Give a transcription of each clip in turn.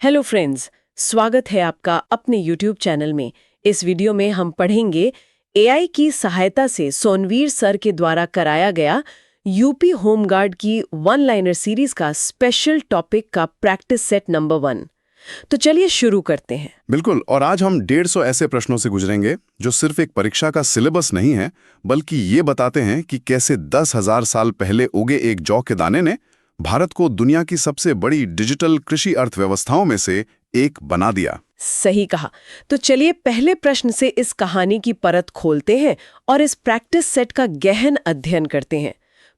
Hello friends, स्वागत है आपका अपने YouTube चैनल में। इस वीडियो में हम पढ़ेंगे एआई की सहायता से सोनवीर सर के द्वारा कराया गया यूपी होमगार्ड की वन लाइनर सीरीज का स्पेशल टॉपिक का प्रैक्टिस सेट नंबर 1। तो चलिए शुरू करते हैं। बिल्कुल, और आज हम 150 ऐसे प्रश्नों से गुजरेंगे जो सिर्फ एक परीक्षा का सिलेबस नहीं है, बल्कि ये बताते हैं कि कैसे 10,000 साल पहले उगे एक जौ के दाने ने भारत को दुनिया की सबसे बड़ी डिजिटल कृषि अर्थव्यवस्थाओं में से एक बना दिया। सही कहा। तो चलिए पहले प्रश्न से इस कहानी की परत खोलते हैं और इस प्रैक्टिस सेट का गहन अध्ययन करते हैं।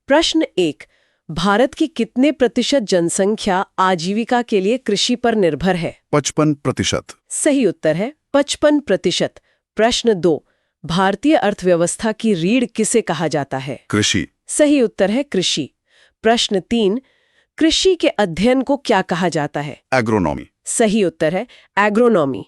प्रश्न 1, भारत की कितने प्रतिशत जनसंख्या आजीविका के लिए कृषि पर निर्भर है? 55%। सही उत्तर है 55%। प्रश्न 2, भारतीय अर्थव्यवस्था की रीढ़ किसे कहा जाता है? कृषि। सही उत्तर है कृषि। प्रश्न 3, कृषि के अध्ययन को क्या कहा जाता है? एग्रोनॉमी। सही उत्तर है एग्रोनॉमी।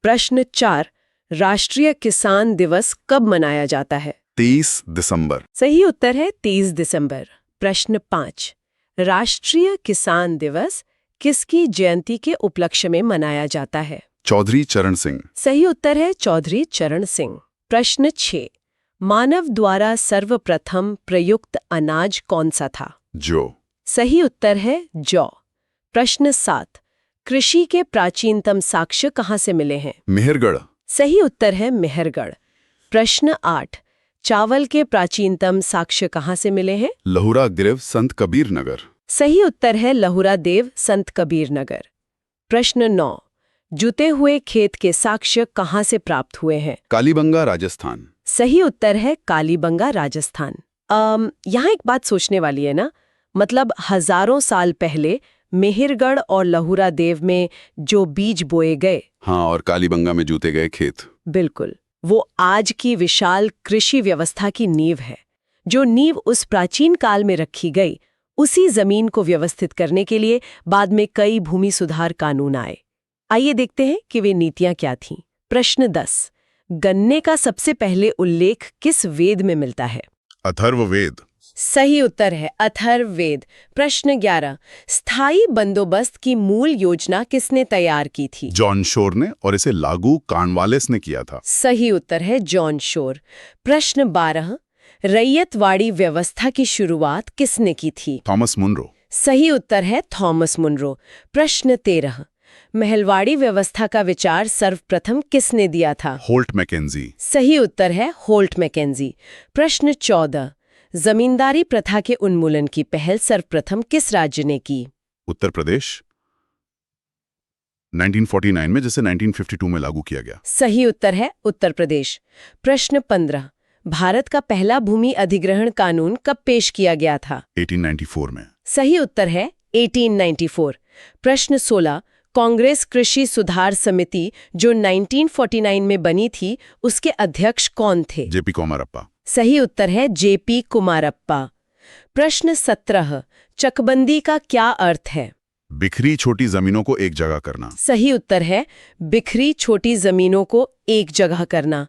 प्रश्न 4, राष्ट्रीय किसान दिवस कब मनाया जाता है? 23 दिसंबर। सही उत्तर है 23 दिसंबर। प्रश्न 5, राष्ट्रीय किसान दिवस किसकी जयंती के उपलक्ष्य में मनाया जाता है? चौधरी चरण सिंह। सही उत्तर है चौधरी चरण सिंह। प्रश्न 6, मानव द्वारा सर्वप्रथम प्रयुक्त अनाज कौन सा था? जो। सही उत्तर है जौ। प्रश्न 7, कृषि के प्राचीनतम साक्ष्य कहाँ से मिले हैं? मेहरगढ़। सही उत्तर है मेहरगढ़। प्रश्न 8, चावल के प्राचीनतम साक्ष्य कहाँ से मिले हैं? लहुरा देव संत कबीर नगर। सही उत्तर है लहुरा देव संत कबीर नगर। प्रश्न 9, जुते हुए खेत के साक्ष्य कहाँ से प्राप्त हुए हैं? कालीबंगा राजस्थान। सही उत्तर है कालीबंगा राजस्थान। यहाँ एक बात सोचने वाली है ना, मतलब हजारों साल पहले मेहरगढ़ और लहुरा देव में जो बीज बोए गए, हाँ, और कालीबंगा में जूते गए खेत, बिल्कुल वो आज की विशाल कृषि व्यवस्था की नींव है। जो नींव उस प्राचीन काल में रखी गई, उसी जमीन को व्यवस्थित करने के लिए बाद में कई भूमि सुधार कानून आए। आइए देखते हैं कि वे नीतियां क्या थीं। प्रश्न 10, गन्ने का सबसे पहले उल्लेख किस वेद में मिलता है? अथर्ववेद। सही उत्तर है अथर्ववेद। प्रश्न 11, स्थायी बंदोबस्त की मूल योजना किसने तैयार की थी? जॉन शोर ने, और इसे लागू कॉर्नवालिस ने किया था। सही उत्तर है जॉन शोर। प्रश्न 12, रैयतवाड़ी व्यवस्था की शुरुआत किसने की थी? Thomas Munro. सही उत्तर है थॉमस मुनरो। प्रश्न 13, महलवाड़ी व्यवस्था का विचार सर्वप्रथम किसने दिया था? Holt Mackenzie. सही उत्तर है होल्ट मैकेंजी। प्रश्न 14, जमींदारी प्रथा के उन्मूलन की पहल सर्वप्रथम किस राज्य ने की? उत्तर प्रदेश, 1949 में, जिसे 1952 में लागू किया गया। सही उत्तर है उत्तर प्रदेश। प्रश्न 15, भारत का पहला भूमि अधिग्रहण कानून कब पेश किया गया था? 1894 में। सही उत्तर है 1894। प्रश्न 16, कांग्रेस कृषि सुधार समिति जो 1949 में बनी थी, उसके अध्यक्ष कौन थे? जेपी कुमारप्पा। सही उत्तर है जेपी कुमारप्पा। प्रश्न 17, चकबंदी का क्या अर्थ है? बिखरी छोटी जमीनों को एक जगह करना। सही उत्तर है बिखरी छोटी जमीनों को एक जगह करना।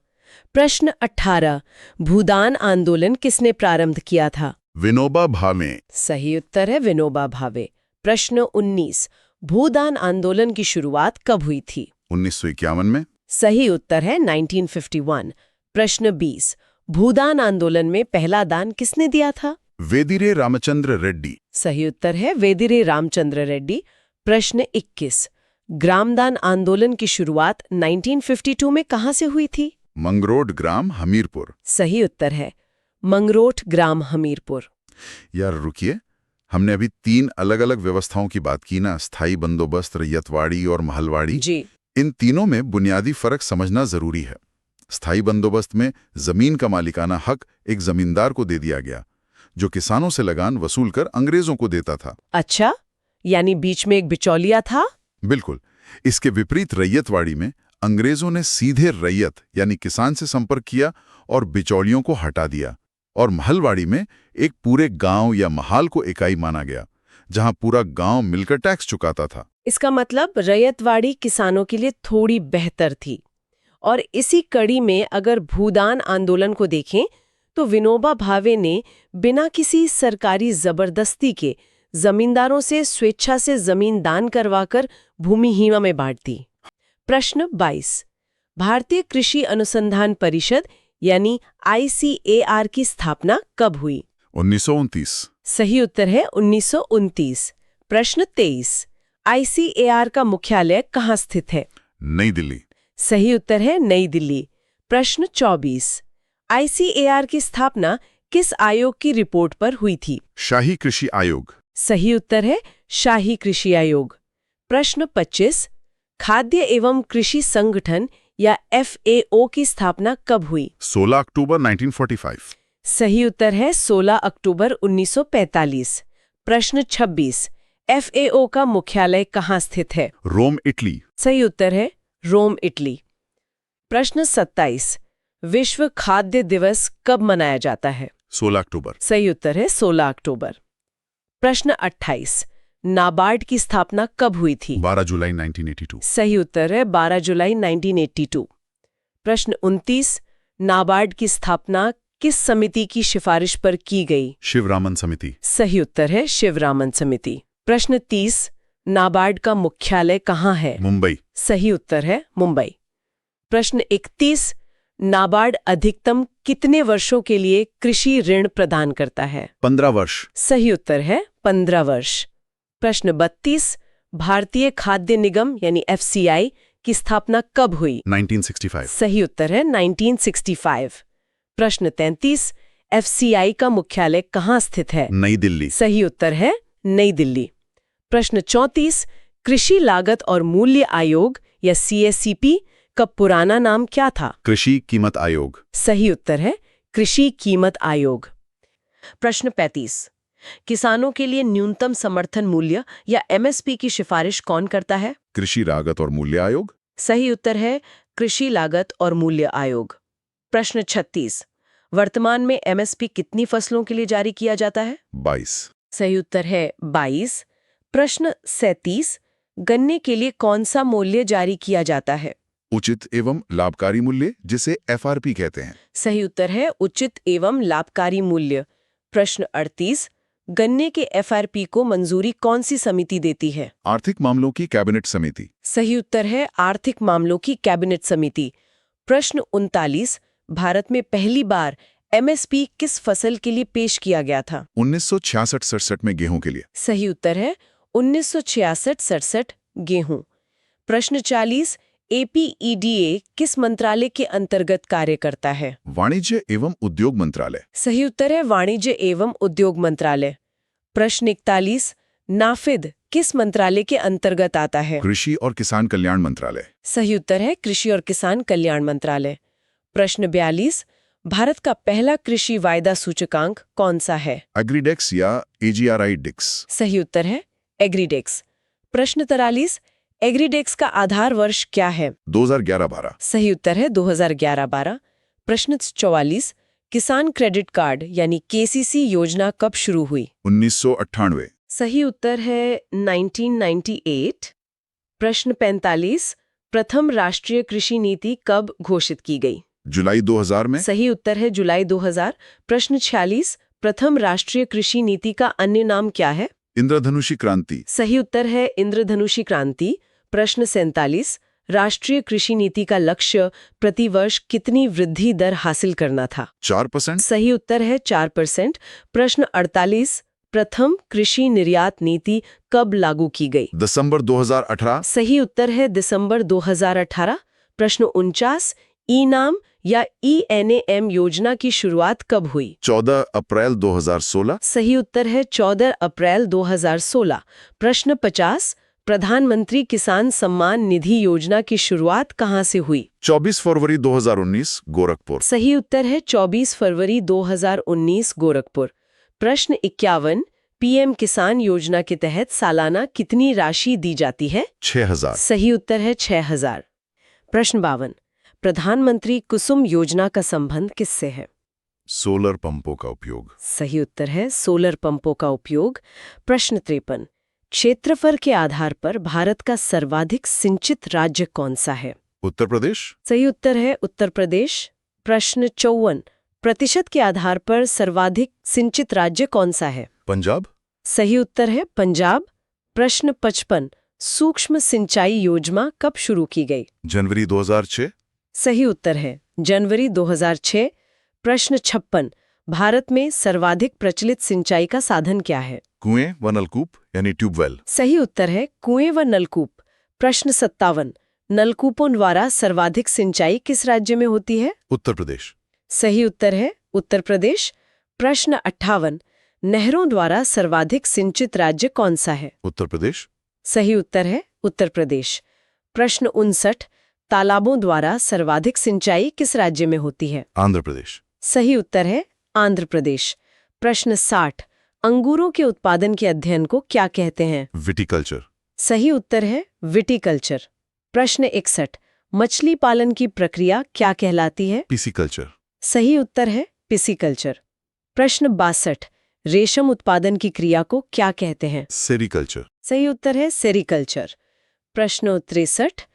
प्रश्न 18, भूदान आंदोलन किसने प्रारंभ किया था? विनोबा भावे। सही उत्तर है विनोबा भावे। प्रश्न 19, भूदान आंदोलन की शुरुआत कब हुई थी? 1951 में। सही उत्तर है 1951। प्रश्न 20, भूदान आंदोलन में पहला दान किसने दिया था? वेदिरे रामचंद्र रेड्डी। सही उत्तर है वेदिरे रामचंद्र रेड्डी। प्रश्न 21, ग्रामदान आंदोलन की शुरुआत 1952 में कहां से हुई थी? मंगरोड ग्राम हमीरपुर। सही उत्तर है मंगरोट ग्राम हमीरपुर। यार रुकिए, हमने अभी 3 अलग-अलग व्यवस्थाओं की बात की ना, स्थायी बंदोबस्त, रैयतवाड़ी और महलवाड़ी जी। इन तीनों में बुनियादी फर्क समझना जरूरी है। स्थायी बंदोबस्त में जमीन का मालिकाना हक एक जमींदार को दे दिया गया, जो किसानों से लगान वसूल कर अंग्रेजों को देता था। अच्छा, यानी बीच में एक बिचौलिया था? बिल्कुल। इसके विपरीत रैयतवाड़ी में अंग्रेजों ने सीधे रैयत यानी किसान से संपर्क किया और बिचौलियों को हटा दिया। और महलवाड़ी में एक पूरे गांव या महाल को इकाई माना गया, जहां पूरा गांव मिलकर टैक्स चुकाता था। इसका मतलब रैयतवाड़ी किसानों के लिए थोड़ी बेहतर थी। और इसी कड़ी में अगर भूदान आंदोलन को देखें तो विनोबा भावे ने बिना किसी सरकारी जबरदस्ती के जमींदारों से स्वेच्छा से जमीन दान करवाकर भूमिहीन में बांट दी। प्रश्न 22। भारतीय कृषि अनुसंधान परिषद यानी ICAR की स्थापना कब हुई? 1929। सही उत्तर है 1929। प्रश्न 23। ICAR का मुख्यालय कहाँ स्थित है? नई दिल्ली। सही उत्तर है नई दिल्ली। प्रश्न 24। ICAR की स्थापना किस आयोग की रिपोर्ट पर हुई थी? शाही कृषि आयोग। सही उत्तर है शाही कृषि आयोग। प्रश्न 25। खाद्य एवं कृषि संगठन या FAO की स्थापना कब हुई? 16 अक्टूबर 1945। सही उत्तर है 16 अक्टूबर 1945। प्रश्न 26। FAO का मुख्यालय कहाँ स्थित है? रोम, इटली। सही उत्तर है रोम, इटली। प्रश्न 27। विश्व खाद्य दिवस कब मनाया जाता है? 16 अक्टूबर। सही उत्तर है 16 अक्टूबर। प्रश्न 28। नाबार्ड की स्थापना कब हुई थी? 12 जुलाई 1982। सही उत्तर है 12 जुलाई 1982। प्रश्न 29। नाबार्ड की स्थापना किस समिति की सिफारिश पर की गई? शिवरामन समिति। सही उत्तर है शिवरामन समिति। प्रश्न 30। नाबार्ड का मुख्यालय कहाँ है? मुंबई। सही उत्तर है मुंबई। प्रश्न 31। नाबार्ड अधिकतम कितने वर्षों के लिए कृषि ऋण प्रदान करता है? 15 वर्ष। सही उत्तर है 15 वर्ष। प्रश्न 32। भारतीय खाद्य निगम यानी FCI की स्थापना कब हुई? 1965। सही उत्तर है 1965। प्रश्न 33। FCI का मुख्यालय कहाँ स्थित है? नई दिल्ली। सही उत्तर है नई दिल्ली। प्रश्न 34। कृषि लागत और मूल्य आयोग या CACP का पुराना नाम क्या था? कृषि कीमत आयोग। सही उत्तर है कृषि कीमत आयोग। प्रश्न 35। किसानों के लिए न्यूनतम समर्थन मूल्य या MSP की सिफारिश कौन करता है? कृषि लागत और मूल्य आयोग। सही उत्तर है कृषि लागत और मूल्य आयोग। प्रश्न 36। वर्तमान में MSP कितनी फसलों के लिए जारी किया जाता है? 22। सही उत्तर है 22। प्रश्न 37। गन्ने के लिए कौन सा मूल्य जारी किया जाता है? उचित एवं लाभकारी मूल्य, जिसे FRP कहते हैं। सही उत्तर है उचित एवं लाभकारी मूल्य। प्रश्न 38। गन्ने के FRP को मंजूरी कौन सी समिति देती है? आर्थिक मामलों की कैबिनेट समिति। सही उत्तर है आर्थिक मामलों की कैबिनेट समिति। प्रश्न 39। भारत में पहली बार MSP किस फसल के लिए पेश किया गया था? 1966-67 में गेहूं के लिए। सही उत्तर है 1966-67 गेहूं। प्रश्न 40। APEDA किस मंत्रालय के अंतर्गत कार्य करता है? वाणिज्य एवं उद्योग मंत्रालय। सही उत्तर है वाणिज्य एवं उद्योग मंत्रालय। प्रश्न 41। नाफिद किस मंत्रालय के अंतर्गत आता है? कृषि और किसान कल्याण मंत्रालय। सही उत्तर है कृषि और किसान कल्याण मंत्रालय। प्रश्न 42। भारत का पहला कृषि वायदा सूचकांक कौन सा है? एग्रीडेक्स या AGRI डिक्स। सही उत्तर है एग्रीडेक्स। प्रश्न 43। एग्रीडेक्स का आधार वर्ष क्या है? 2011-12। सही उत्तर है 2011-12। प्रश्न 44। किसान क्रेडिट कार्ड यानी KCC योजना कब शुरू हुई? 1998। सही उत्तर है 1998। प्रश्न 45। प्रथम राष्ट्रीय कृषि नीति कब घोषित की गई? जुलाई 2000 में। सही उत्तर है जुलाई 2000। प्रश्न 46। प्रथम राष्ट्रीय कृषि नीति का अन्य नाम क्या है? इंद्रधनुषी क्रांति। सही उत्तर है इंद्रधनुषी क्रांति। प्रश्न 47। राष्ट्रीय कृषि नीति का लक्ष्य प्रतिवर्ष कितनी वृद्धि दर हासिल करना था? 4%। सही उत्तर है 4%। प्रश्न 48। प्रथम कृषि निर्यात नीति कब लागू की गई? दिसंबर 2018। सही उत्तर है दिसंबर 2018। प्रश्न 49। ई-नाम या ENAM योजना की शुरुआत कब हुई? 14 अप्रैल 2016। सही उत्तर है 14 अप्रैल 2016। प्रश्न 50। प्रधानमंत्री किसान सम्मान निधि योजना की शुरुआत कहां से हुई? 24 फरवरी 2019 गोरखपुर। सही उत्तर है 24 फरवरी 2019 गोरखपुर। प्रश्न 51। PM किसान योजना के तहत सालाना कितनी राशि दी जाती है? 6000। सही उत्तर है 6000। प्रश्न 52। प्रधानमंत्री कुसुम योजना का संबंध किससे है? सोलर पंपों का उपयोग। सही उत्तर है सोलर पंपों का उपयोग। प्रश्न 53। क्षेत्रफल के आधार पर भारत का सर्वाधिक सिंचित राज्य कौन सा है? उत्तर प्रदेश। सही उत्तर है उत्तर प्रदेश। प्रश्न 54। प्रतिशत के आधार पर सर्वाधिक सिंचित राज्य कौन सा है? पंजाब। सही उत्तर है पंजाब। प्रश्न 55, सूक्ष्म सिंचाई योजना कब शुरू की गई? जनवरी 2006। सही उत्तर है जनवरी 2006। प्रश्न 56, भारत में सर्वाधिक प्रचलित सिंचाई का साधन क्या है? कुएं व नलकूप यानी ट्यूबवेल। सही उत्तर है कुएं व नलकूप। प्रश्न 57, नलकूपों द्वारा सर्वाधिक सिंचाई किस राज्य में होती है? उत्तर प्रदेश। सही उत्तर है उत्तर प्रदेश। प्रश्न 58, नहरों द्वारा सर्वाधिक सिंचित राज्य कौन सा है? उत्तर प्रदेश। सही उत्तर है उत्तर प्रदेश। प्रश्न 59, तालाबों द्वारा सर्वाधिक सिंचाई किस राज्य में होती है? आंध्र प्रदेश। सही उत्तर है आंध्र प्रदेश। प्रश्न 60, अंगूरों के उत्पादन के अध्ययन को क्या कहते हैं? विटिकल्चर। सही उत्तर है विटिकल्चर। प्रश्न 61, मछली पालन की प्रक्रिया क्या कहलाती है? पिसीकल्चर। सही उत्तर है पिसीकल्चर। प्रश्न 62, रेशम उत्पादन की क्रिया को क्या कहते हैं? सेरीकल्चर। सही उत्तर है सेरीकल्चर। प्रश्न 63,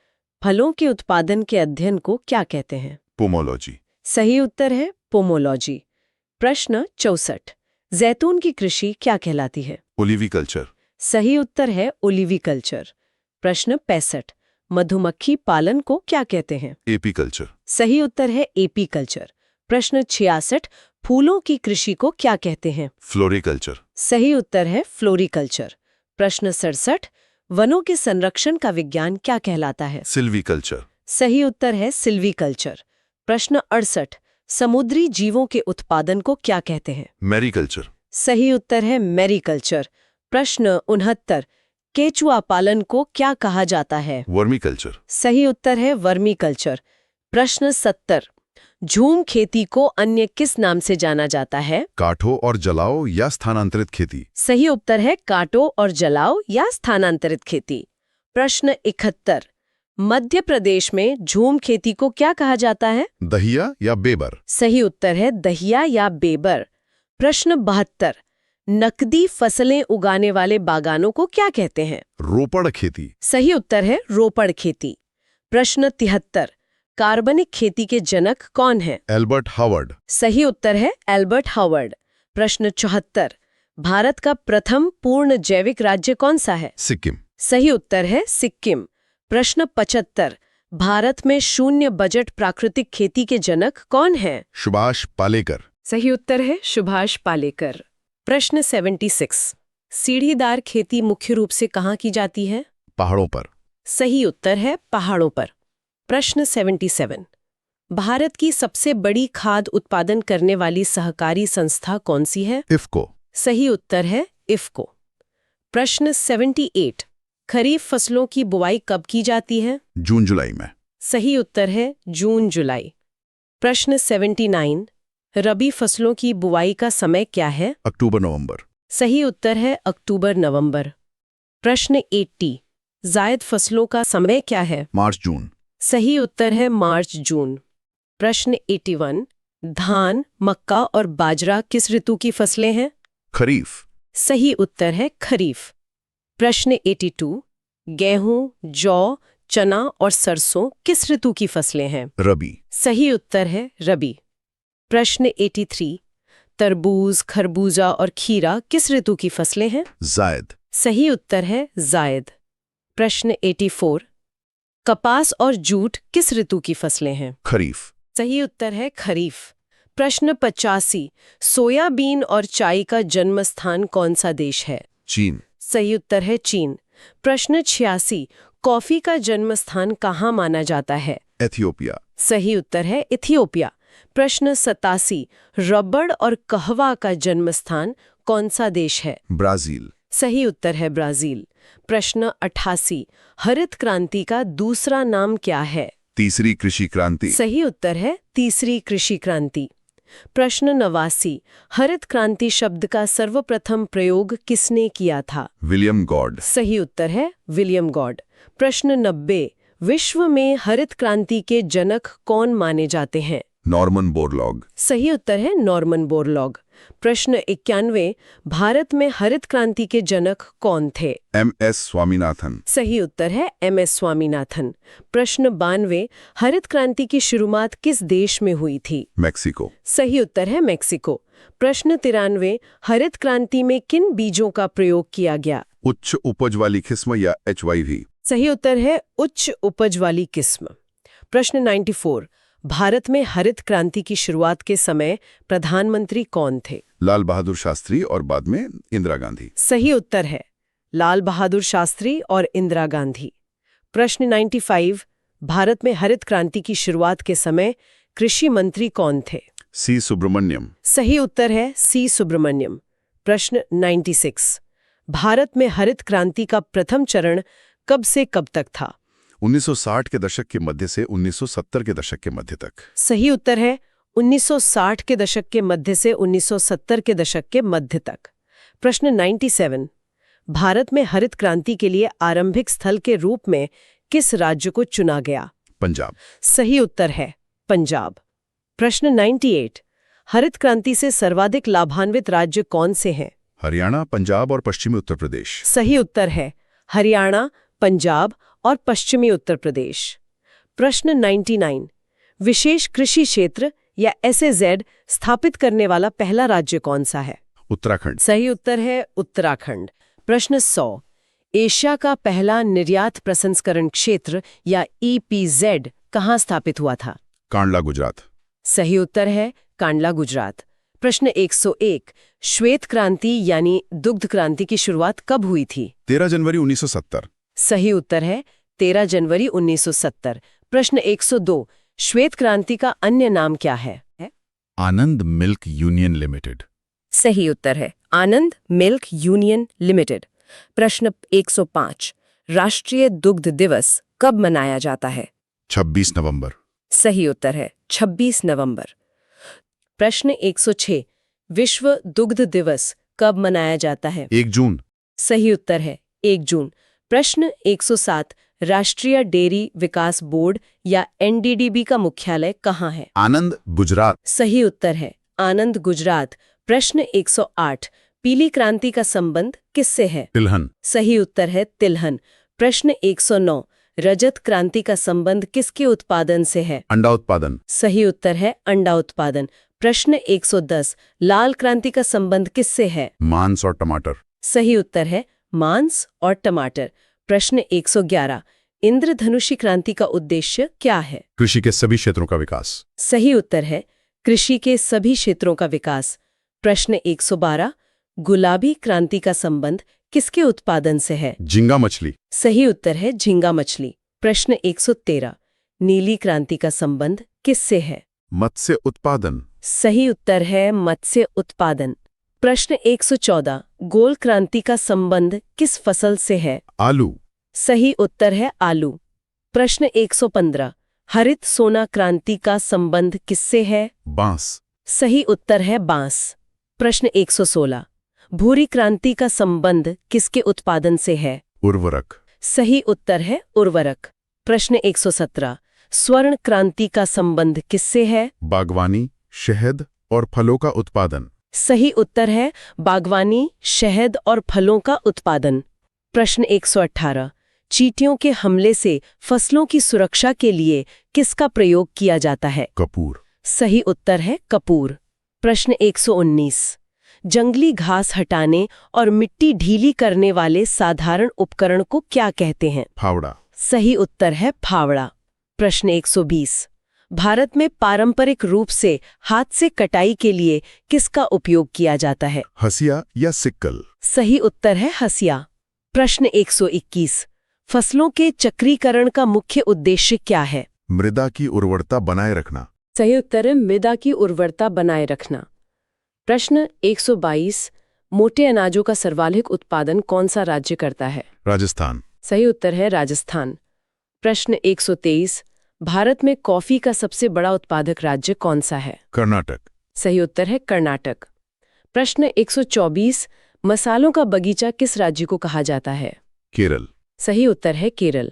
फलों के उत्पादन के अध्ययन को क्या कहते हैं? पोमोलॉजी। सही उत्तर है पोमोलॉजी। प्रश्न 64, जैतून की कृषि क्या कहलाती है? ओलिविकल्चर। सही उत्तर है ओलिविकल्चर। प्रश्न 65, मधुमक्खी पालन को क्या कहते हैं? एपीकल्चर। सही उत्तर है एपीकल्चर। प्रश्न 66, फूलों की कृषि को क्या कहते हैं? फ्लोरिकल्चर। सही उत्तर है फ्लोरिकल्चर। प्रश्न 67, वनों के संरक्षण का विज्ञान क्या कहलाता है? सिल्वीकल्चर। सही उत्तर है सिल्वीकल्चर। प्रश्न 68, समुद्री जीवों के उत्पादन को क्या कहते हैं? मैरीकल्चर। सही उत्तर है मैरीकल्चर। प्रश्न 69, केचुआ पालन को क्या कहा जाता है? वर्मीकल्चर। सही उत्तर है वर्मीकल्चर। प्रश्न 70, झूम खेती को अन्य किस नाम से जाना जाता है? काटो और जलाओ या स्थानांतरित खेती। सही उत्तर है काटो और जलाओ या स्थानांतरित खेती। प्रश्न 71, मध्य प्रदेश में झूम खेती को क्या कहा जाता है? दहिया या बेबर। सही उत्तर है दहिया या बेबर। प्रश्न 72, नकदी फसलें उगाने वाले बागानों को क्या कहते हैं? रोपड़ खेती। सही उत्तर है रोपड़ खेती। प्रश्न 73, कार्बनिक खेती के जनक कौन है? Albert Howard. सही उत्तर है एल्बर्ट हावर्ड। प्रश्न 74, भारत का प्रथम पूर्ण जैविक राज्य कौन सा है? सिक्किम। सही उत्तर है सिक्किम। प्रश्न 75, भारत में शून्य बजट प्राकृतिक खेती के जनक कौन है? सुभाष पालेकर। सही उत्तर है सुभाष पालेकर। प्रश्न 76, सीढ़ीदार खेती मुख्य रूप से कहाँ की जाती है? पहाड़ों पर। सही उत्तर है पहाड़ों पर। प्रश्न 77, भारत की सबसे बड़ी खाद उत्पादन करने वाली सहकारी संस्था कौन सी है? इफ्को। सही उत्तर है इफ्को। प्रश्न 78, खरीफ फसलों की बुआई कब की जाती है? जून जुलाई में। सही उत्तर है जून जुलाई। प्रश्न 79, रबी फसलों की बुआई का समय क्या है? अक्टूबर नवंबर। सही उत्तर है अक्टूबर नवंबर। प्रश्न 80, जायद फसलों का समय क्या है? मार्च जून। सही उत्तर है मार्च जून। प्रश्न 81, धान, मक्का और बाजरा किस ऋतु की फसलें हैं? खरीफ। सही उत्तर है खरीफ। प्रश्न 82, गेहूं, जौ, चना और सरसों किस ऋतु की फसलें हैं? रबी। सही उत्तर है रबी। प्रश्न 83, तरबूज, खरबूजा और खीरा किस ऋतु की फसलें हैं? जायद। सही उत्तर है जायद। प्रश्न 84, कपास और जूट किस ऋतु की फसलें हैं? खरीफ। सही उत्तर है खरीफ। प्रश्न 85, सोयाबीन और चाय का जन्म स्थान कौन सा देश है? चीन। सही उत्तर है चीन। प्रश्न 86, कॉफी का जन्म स्थान कहाँ माना जाता है? एथियोपिया। सही उत्तर है इथियोपिया। प्रश्न 87, रबड़ और कहवा का जन्म स्थान कौन सा देश है? ब्राजील। सही उत्तर है ब्राजील। प्रश्न 88, हरित क्रांति का दूसरा नाम क्या है? तीसरी कृषि क्रांति। सही उत्तर है तीसरी कृषि क्रांति। प्रश्न 89, हरित क्रांति शब्द का सर्वप्रथम प्रयोग किसने किया था? William God. सही उत्तर है विलियम गॉड। प्रश्न 90, विश्व में हरित क्रांति के जनक कौन माने जाते हैं? Norman Borlaug. सही उत्तर है नॉर्मन बोरलॉग। प्रश्न 91, भारत में हरित क्रांति के जनक कौन थे? MS स्वामीनाथन। सही उत्तर है MS स्वामीनाथन। प्रश्न 92, हरित क्रांति की शुरुआत किस देश में हुई थी? मैक्सिको। सही उत्तर है मैक्सिको। प्रश्न 93, हरित क्रांति में किन बीजों का प्रयोग किया गया? उच्च उपज वाली किस्म या HYV। सही उत्तर है उच्च उपज वाली किस्म। प्रश्न 94, भारत में हरित क्रांति की शुरुआत के समय प्रधानमंत्री कौन थे? लाल बहादुर शास्त्री और बाद में इंदिरा गांधी। सही उत्तर है लाल बहादुर शास्त्री और इंदिरा गांधी। प्रश्न 95, भारत में हरित क्रांति की शुरुआत के समय कृषि मंत्री कौन थे? C सुब्रमण्यम। सही उत्तर है C सुब्रमण्यम। प्रश्न 96, भारत में हरित क्रांति का प्रथम चरण कब से कब तक था? 1960 के दशक के मध्य से 1970 के दशक के मध्य तक। सही उत्तर है 1960 के दशक के मध्य से 1970 के दशक के मध्य तक। प्रश्न 97, भारत में हरित क्रांति के लिए आरंभिक स्थल के रूप में किस राज्य को चुना गया? पंजाब। सही उत्तर है पंजाब। प्रश्न 98, हरित क्रांति से सर्वाधिक लाभान्वित राज्य कौन से हैं? हरियाणा, पंजाब और पश्चिमी उत्तर प्रदेश। सही उत्तर है हरियाणा, पंजाब और पश्चिमी उत्तर प्रदेश। प्रश्न 99, विशेष कृषि क्षेत्र या SAZ स्थापित करने वाला पहला राज्य कौन सा है? उत्तराखंड। सही उत्तर है उत्तराखंड। प्रश्न 100, एशिया का पहला निर्यात प्रसंस्करण क्षेत्र या EPZ कहाँ स्थापित हुआ था? कांडला, गुजरात। सही उत्तर है कांडला, गुजरात। प्रश्न 101, श्वेत क्रांति यानी दुग्ध क्रांति की शुरुआत कब हुई थी? 13 जनवरी 1970। सही उत्तर है 13 जनवरी 1970। प्रश्न 102, श्वेत क्रांति का अन्य नाम क्या है? आनंद मिल्क यूनियन लिमिटेड। सही उत्तर है आनंद मिल्क यूनियन लिमिटेड। प्रश्न 105, राष्ट्रीय दुग्ध दिवस कब मनाया जाता है? 26 नवंबर। सही उत्तर है 26 नवंबर। प्रश्न 106, विश्व दुग्ध दिवस कब मनाया जाता है? 1 जून। सही उत्तर है 1 जून। प्रश्न 107, राष्ट्रीय डेयरी विकास बोर्ड या NDDB का मुख्यालय कहाँ है? आनंद, गुजरात। सही उत्तर है आनंद, गुजरात। प्रश्न 108, पीली क्रांति का संबंध किससे है? तिलहन। सही उत्तर है तिलहन। प्रश्न 109, रजत क्रांति का संबंध किसके उत्पादन से है? अंडा उत्पादन। सही उत्तर है अंडा उत्पादन। प्रश्न 110, लाल क्रांति का संबंध किससे है? मांस और टमाटर। सही उत्तर है मांस और टमाटर। प्रश्न 111, इंद्रधनुषी क्रांति का उद्देश्य क्या है? कृषि के सभी क्षेत्रों का विकास। सही उत्तर है कृषि के सभी क्षेत्रों का विकास। प्रश्न 112, गुलाबी क्रांति का संबंध किसके उत्पादन से है? झींगा मछली। सही उत्तर है झींगा मछली। प्रश्न 113, नीली क्रांति का संबंध किससे है? मत्स्य उत्पादन। सही उत्तर है मत्स्य उत्पादन। प्रश्न 114, गोल क्रांति का संबंध किस फसल से है? आलू। सही उत्तर है आलू। प्रश्न 115, हरित सोना क्रांति का संबंध किससे है? बांस। सही उत्तर है बांस। प्रश्न 116, भूरी क्रांति का संबंध किसके उत्पादन से है? उर्वरक। सही उत्तर है उर्वरक। प्रश्न 117, स्वर्ण क्रांति का संबंध किससे है? बागवानी, शहद और फलों का उत्पादन। सही उत्तर है बागवानी, शहद और फलों का उत्पादन। प्रश्न 118, चींटियों के हमले से फसलों की सुरक्षा के लिए किसका प्रयोग किया जाता है? कपूर। सही उत्तर है कपूर। प्रश्न 119, जंगली घास हटाने और मिट्टी ढीली करने वाले साधारण उपकरण को क्या कहते हैं? फावड़ा। सही उत्तर है फावड़ा। प्रश्न 120, भारत में पारंपरिक रूप से हाथ से कटाई के लिए किसका उपयोग किया जाता है? हसिया या सिक्कल। सही उत्तर है हसिया। प्रश्न 121, फसलों के चक्रीकरण का मुख्य उद्देश्य क्या है? मृदा की उर्वरता बनाए रखना। सही उत्तर है मृदा की उर्वरता बनाए रखना। प्रश्न 122, मोटे अनाजों का सर्वाधिक उत्पादन कौन सा राज्य करता है? राजस्थान। सही उत्तर है राजस्थान। प्रश्न 123, भारत में कॉफी का सबसे बड़ा उत्पादक राज्य कौन सा है? कर्नाटक। सही उत्तर है कर्नाटक। प्रश्न 124, मसालों का बगीचा किस राज्य को कहा जाता है? केरल। सही उत्तर है केरल।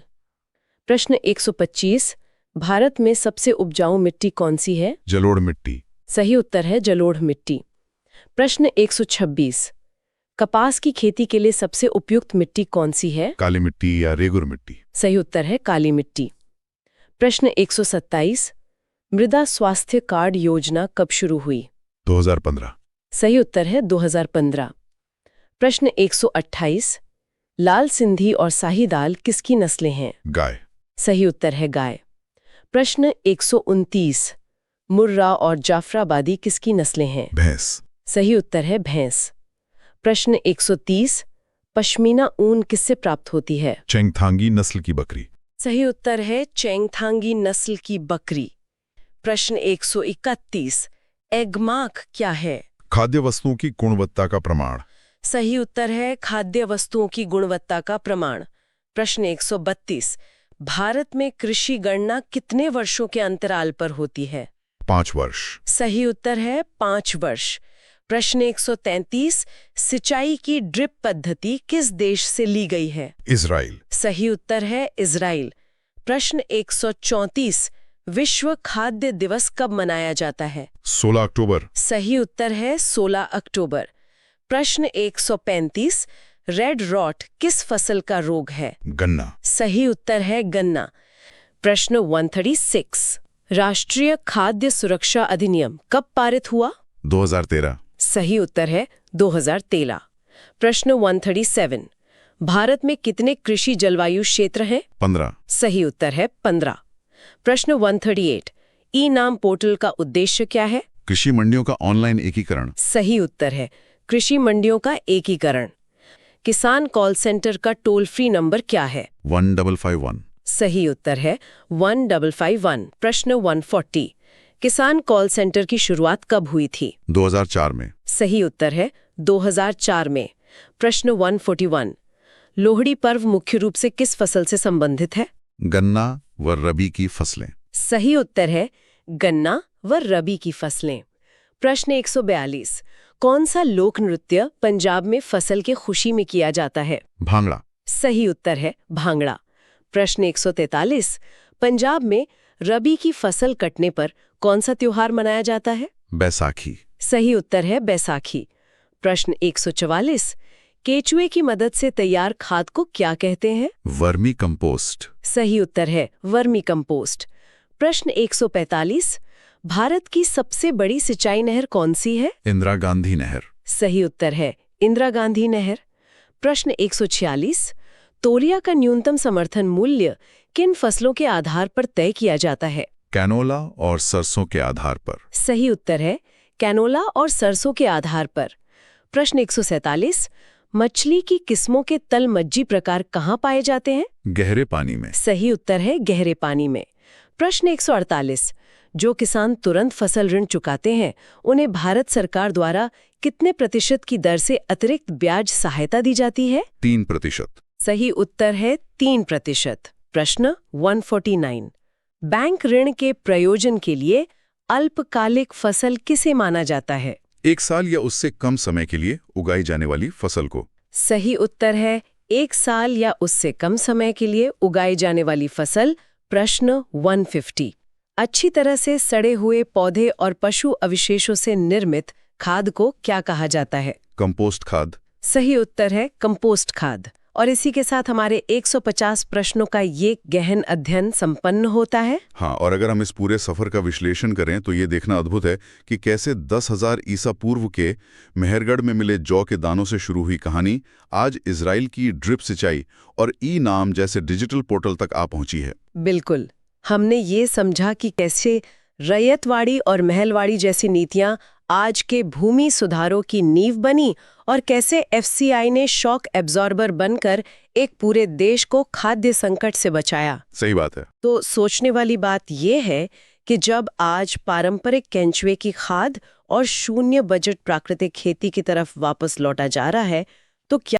प्रश्न 125, भारत में सबसे उपजाऊ मिट्टी कौन सी है? जलोढ़ मिट्टी। सही उत्तर है जलोढ़ मिट्टी। प्रश्न 126, कपास की खेती के लिए सबसे उपयुक्त मिट्टी कौन सी है? काली मिट्टी या रेगुर मिट्टी। सही उत्तर है काली मिट्टी। प्रश्न 127, मृदा स्वास्थ्य कार्ड योजना कब शुरू हुई? 2015। सही उत्तर है 2015। प्रश्न 128, लाल सिंधी और शाही दाल किसकी नस्लें हैं? गाय। सही उत्तर है गाय। प्रश्न 129, मुर्रा और जाफराबादी किसकी नस्लें हैं? भैंस। सही उत्तर है भैंस। प्रश्न 130, पश्मीना ऊन किससे प्राप्त होती है? चेंगथांगी नस्ल की बकरी। सही उत्तर है चेंगथांगी नस्ल की बकरी। प्रश्न 131, एगमार्क क्या है? खाद्य वस्तुओं की गुणवत्ता का प्रमाण। सही उत्तर है खाद्य वस्तुओं की गुणवत्ता का प्रमाण। प्रश्न 132, भारत में कृषि गणना कितने वर्षों के अंतराल पर होती है? 5 वर्ष। सही उत्तर है 5 वर्ष। प्रश्न 133, सिंचाई की ड्रिप पद्धति किस देश से ली गई है? इजराइल। सही उत्तर है इजराइल। प्रश्न 134, विश्व खाद्य दिवस कब मनाया जाता है? 16 अक्टूबर। सही उत्तर है 16 अक्टूबर। प्रश्न 135, रेड रॉट किस फसल का रोग है? गन्ना। सही उत्तर है गन्ना। प्रश्न 136, राष्ट्रीय खाद्य सुरक्षा अधिनियम कब पारित हुआ? 2013। सही उत्तर है 2013। प्रश्न 137, भारत में कितने कृषि जलवायु क्षेत्र हैं? 15। सही उत्तर है 15। प्रश्न 138, ई नाम पोर्टल का उद्देश्य क्या है? कृषि मंडियों का ऑनलाइन एकीकरण। सही उत्तर है कृषि मंडियों का एकीकरण। किसान कॉल सेंटर का टोल फ्री नंबर क्या है? 1551। सही उत्तर है 1551। प्रश्न 140, किसान कॉल सेंटर की शुरुआत कब हुई थी? 2004 में। सही उत्तर है 2004 में। प्रश्न 141, लोहड़ी पर्व मुख्य रूप से किस फसल से संबंधित है? गन्ना व रबी की फसलें। सही उत्तर है गन्ना व रबी की फसलें। प्रश्न 142, कौन सा लोक नृत्य पंजाब में फसल के खुशी में किया जाता है? भांगड़ा। सही उत्तर है भांगड़ा। प्रश्न 143, पंजाब में रबी की फसल कटने पर कौन सा त्योहार मनाया जाता है? बैसाखी। सही उत्तर है बैसाखी। प्रश्न 144, केचुए की मदद से तैयार खाद को क्या कहते हैं? Vermi compost. सही उत्तर है वर्मी कंपोस्ट। प्रश्न 145, भारत की सबसे बड़ी सिंचाई नहर कौन सी है? इंदिरा गांधी नहर। सही उत्तर है इंदिरा गांधी नहर। प्रश्न 146, तोरिया का न्यूनतम समर्थन मूल्य किन फसलों के आधार पर तय किया जाता है? कैनोला और सरसों के आधार पर। सही उत्तर है कैनोला और सरसों के आधार पर। प्रश्न 147, मछली की किस्मों के तल मज्जी प्रकार कहाँ पाए जाते हैं? गहरे पानी में। सही उत्तर है गहरे पानी में। प्रश्न 148, जो किसान तुरंत फसल ऋण चुकाते हैं उन्हें भारत सरकार द्वारा कितने प्रतिशत की दर से अतिरिक्त ब्याज सहायता दी जाती है? 3%। सही उत्तर है 3%। प्रश्न 149, बैंक ऋण के प्रयोजन के लिए अल्पकालिक फसल किसे माना जाता है? 1 साल या उससे कम समय के लिए उगाई जाने वाली फसल को। सही उत्तर है 1 साल या उससे कम समय के लिए उगाई जाने वाली फसल। प्रश्न 150, अच्छी तरह से सड़े हुए पौधे और पशु अवशेषों से निर्मित खाद को क्या कहा जाता है? कंपोस्ट खाद। सही उत्तर है कंपोस्ट खाद। और इसी के साथ हमारे 150 प्रश्नों का ये गहन अध्ययन संपन्न होता है। हाँ, और अगर हम इस पूरे सफर का विश्लेषण करें तो ये देखना अद्भुत है कि कैसे 10,000 ईसा पूर्व के मेहरगढ़ में मिले जौ के दानों से शुरू हुई कहानी आज इजराइल की ड्रिप सिंचाई और ई नाम जैसे डिजिटल पोर्टल तक आ पहुंची है। बिल्कुल, हमने ये समझा कि कैसे रैयतवाड़ी और महलवाड़ी जैसी नीतियां आज के भूमि सुधारों की नींव बनी और कैसे एफसीआई ने शॉक एब्जॉर्बर बनकर एक पूरे देश को खाद्य संकट से बचाया। सही बात है। तो सोचने वाली बात यह है कि जब आज पारंपरिक केंचुए की खाद और शून्य बजट प्राकृतिक खेती की तरफ वापस लौटा जा रहा है तो क्या